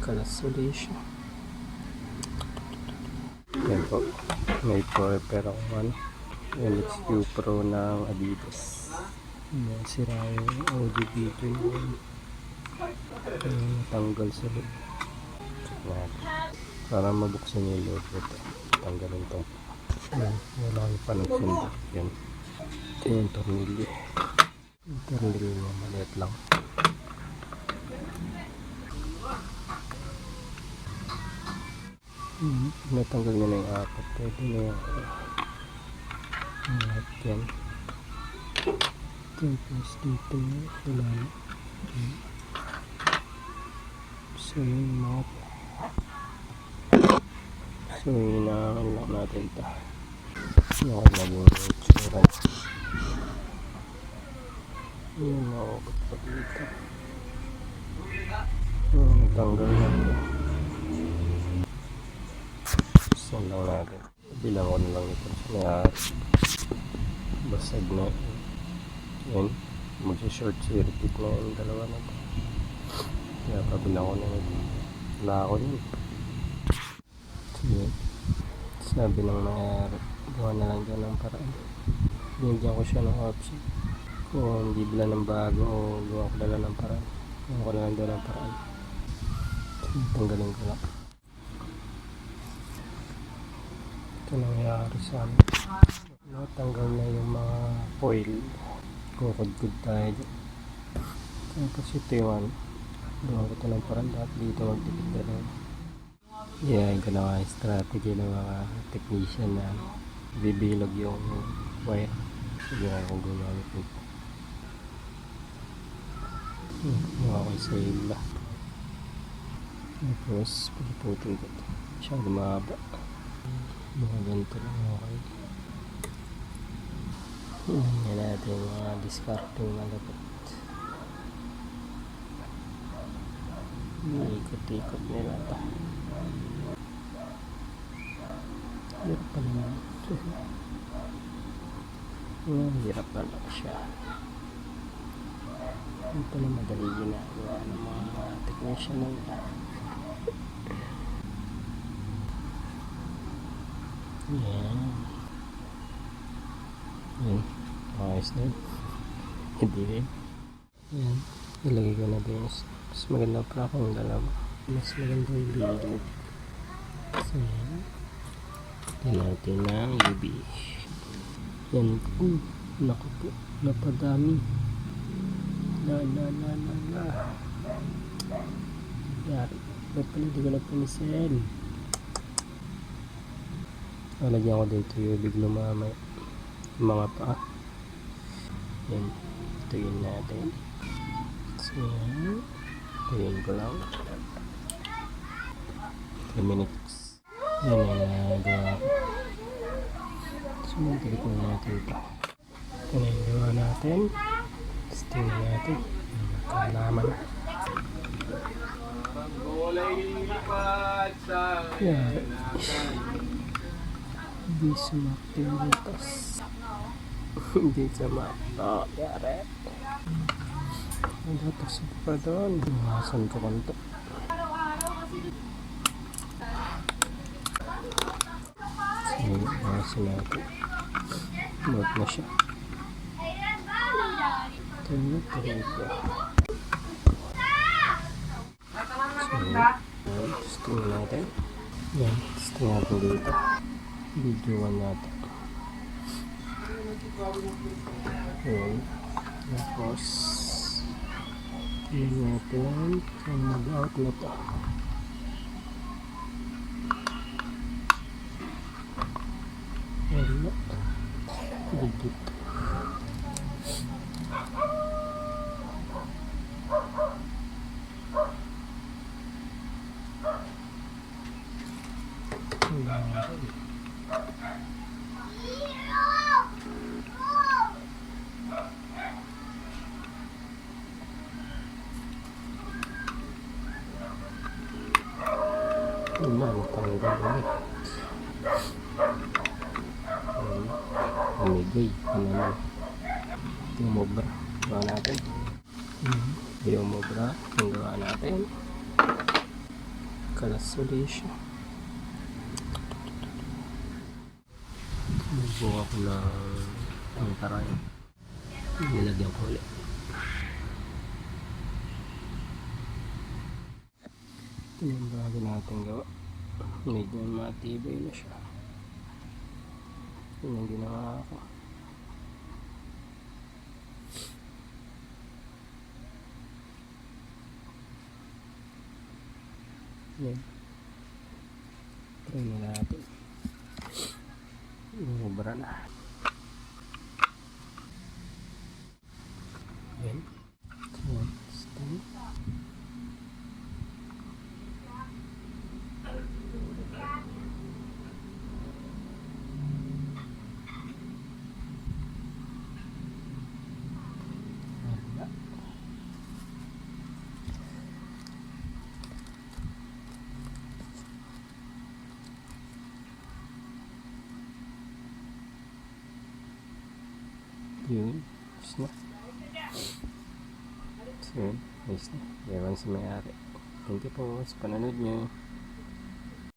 Kalas ulit siya. Yan po. May po-repair ako ano. MXQ Pro ng Adidas. Yan, sira yung audio video yun. Tanggal sa loob. Para mabuksan yung loob ito. Tanggalin ito. Yan, wala yung panagsundo. Yan. Ito yung tornilyo. Yung tornilyo niya maliit lang. Natanggal niya na yung apat. Pwede na yung lahat yan. Tapos dito wala na. So yun mga po. So hinaan lang natin ito. Nakalagay yung itsura. Yun, nakakot pa dito. Natanggal na ito. Saan lang natin. Bilang ko na lang ito. Basag na. Yan. Magsa-short circuit na yung dalawa na ito. Kaya pabilang ko na ito. Wala ako yun. Sige. Sabi ng mayari. Gawa na lang dyan ng paraan. Binigyan ko siya ng option. Kung hindi bila ng bago o gawa ko na lang ng paraan. Gawa ko na lang dyan ng paraan. Tanggalin ko lang. Ito nangyari sa amin. Natanggal na yung mga foil. Kukod-kod tayo dyan. Tapos ito yung gawa ko ito ng paraan. Dapat dito magdikit na lang. Yeah, ganawa yung strategy ng mga technician na bibilog yung wire. Sige nga kung gumamit nito. Gawa ko sa ibla. Tapos pagputol ko ito. Masyado mahaba. Mga ganito lang okay. Yan natin yung mga discarding na dapat. Ikot-ikot nila ito. Hirap pa naman. Hirap na lang siya. Hindi pa na madali ginagawa ng mga technician na nila. Yan. Yan. Ayos na yun. Hindi rin. Yan. Ilagay ko na din. Mas maganda pa akong dalawa. Mas maganda yung bilog. So yan. Yan natin ng UV. Yan. Naku po. Napadami. Yari. Ba't pala hindi ko na pinisin? Lagyan ko dito yung biglo mamay. Mga pa. Yan. Tuyin natin. So yan. Tuyin ko lang. 3 minutes. Yan ang nagawa ko. So magdikit na natin ito. Ito na yung gawa natin. Tingnan natin. Kalaman. Yan. Hindi sumakto yung butas. Hindi sumakto. Yari. Ang butas pa doon. Bukasan ko kanto. Sige, bukasan natin. Mort na siya. Ito yung taripa. So, testing natin. Yan, testing natin dito. Videoan natin. Ayan. Tapos yun natin kung mag-out na ito. Wala. Digit. Natanggal ulit. Umigay. Ano naman. Ito yung mobra. Gawa natin. Ito yung mobra. Yung gawa natin. Nagkalas uli siya. Nagbuha ko ng taray. Nilagyan ko ulit. Ito yung bago natin gawa. Medyo matibay na siya. Ito yung ginawa ko. Yan. Try na natin. Umubra na. Yan. So, stand. Yun. Ayos na. So yun. Ayos na. Ewan sa may-ari. Thank you po sa panonood nyo.